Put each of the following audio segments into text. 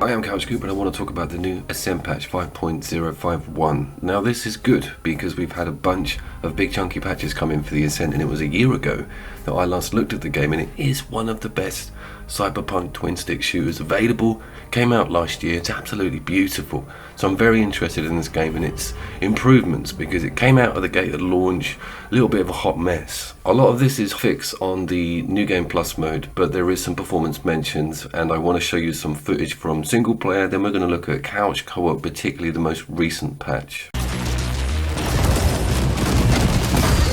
I am CouchCoop and I want to talk about the new Ascent patch 5.051. Now this is good because we've had a bunch of big chunky patches come in for the Ascent, and it was a year ago that I last looked at the game, and it is one of the best cyberpunk twin stick shooters available. Came out last year, it's absolutely beautiful. So I'm very interested in this game and its improvements because it came out of the gate at launch a little bit of a hot mess. A lot of this is fixed on the New Game Plus mode, but there is some performance mentions, and I want to show you some footage from single player. Then we're going to look at couch co-op, particularly the most recent patch.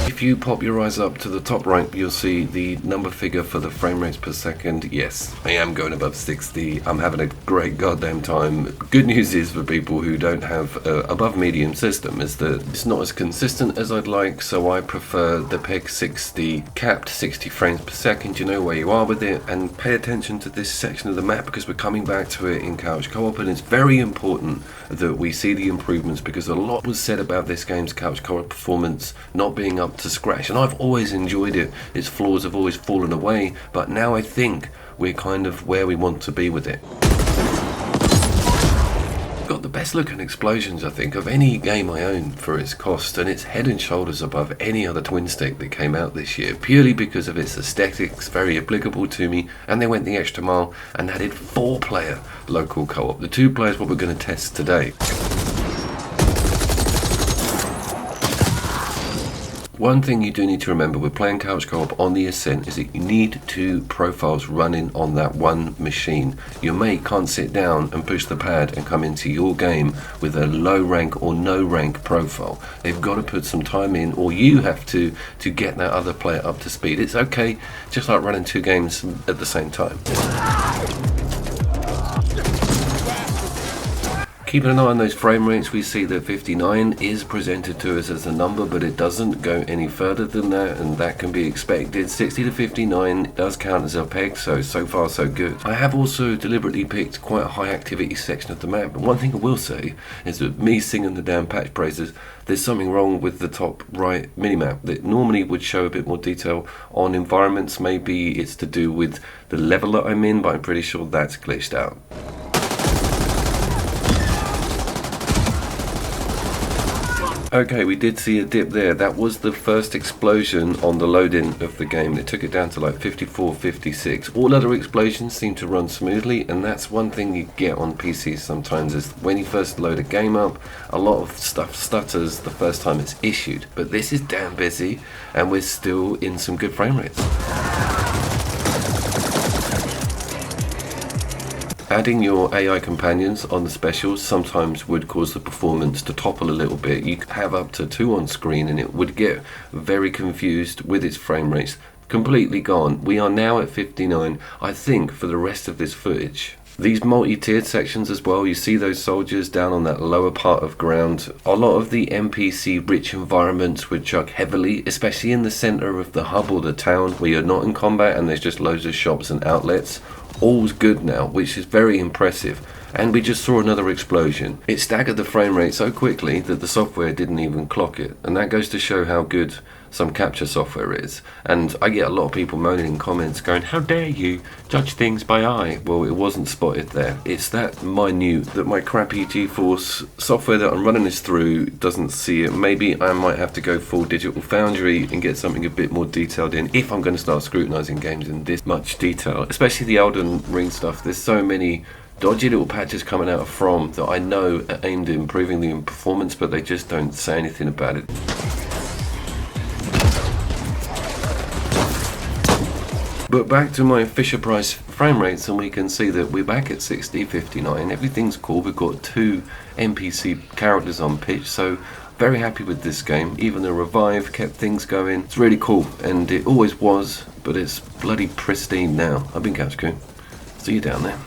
If you pop your eyes up to the top right, you'll see the number figure for the frame rates per second. Yes, I am going above 60. I'm having a great goddamn time. Good news is for people who don't have above medium system is that it's not as consistent as I'd like, so I prefer the PEG 60 capped 60 frames per second. You know where you are with it, and pay attention to this section of the map because we're coming back to it in couch co-op, and it's very important that we see the improvements because a lot was said about this game's couch co-op performance not being up to scratch, and I've always enjoyed it. Its flaws have always fallen away, but now I think we're kind of where we want to be with it. Got the best looking explosions I think of any game I own for its cost, and it's head and shoulders above any other twin stick that came out this year, purely because of its aesthetics, very applicable to me, and they went the extra mile and added 4-player local co-op. The 2 players what we're going to test today. One thing you do need to remember with playing couch co-op on the Ascent is that you need 2 profiles running on that one machine. Your mate can't sit down and push the pad and come into your game with a low rank or no rank profile. They've got to put some time in, or you have to get that other player up to speed. It's okay, just like running 2 games at the same time. Keeping an eye on those frame rates, we see that 59 is presented to us as a number, but it doesn't go any further than that, and that can be expected. 60 to 59 does count as a peg, so far so good. I have also deliberately picked quite a high activity section of the map, and one thing I will say is that me singing the damn patch praises, there's something wrong with the top right minimap that normally would show a bit more detail on environments. Maybe it's to do with the level that I'm in, but I'm pretty sure that's glitched out. Okay, we did see a dip there. That was the first explosion on the loading of the game. It took it down to like 54, 56. All other explosions seem to run smoothly, and that's one thing you get on PCs sometimes is when you first load a game up, a lot of stuff stutters the first time it's issued. But this is damn busy, and we're still in some good frame rates. Adding your AI companions on the specials sometimes would cause the performance to topple a little bit. You could have up to 2 on screen and it would get very confused with its frame rates. Completely gone. We are now at 59, I think, for the rest of this footage. These multi-tiered sections as well, you see those soldiers down on that lower part of ground. A lot of the NPC rich environments would chuck heavily, especially in the center of the hub or the town where you're not in combat and there's just loads of shops and outlets. All's good now, which is very impressive. And we just saw another explosion. It staggered the frame rate so quickly that the software didn't even clock it. And that goes to show how good some capture software is. And I get a lot of people moaning in comments going, how dare you judge things by eye? Well, it wasn't spotted there. It's that minute that my crappy GeForce software that I'm running this through doesn't see it. Maybe I might have to go full Digital Foundry and get something a bit more detailed in if I'm going to start scrutinizing games in this much detail. Especially the Elden Ring stuff. There's so many dodgy little patches coming out of From that I know are aimed at improving the performance, but they just don't say anything about it. But back to my Fisher Price frame rates, and we can see that we're back at 60, 59, everything's cool. We've got 2 NPC characters on pitch, so very happy with this game. Even the revive kept things going. It's really cool, and it always was, but it's bloody pristine now. I've been CouchCoop. See you down there.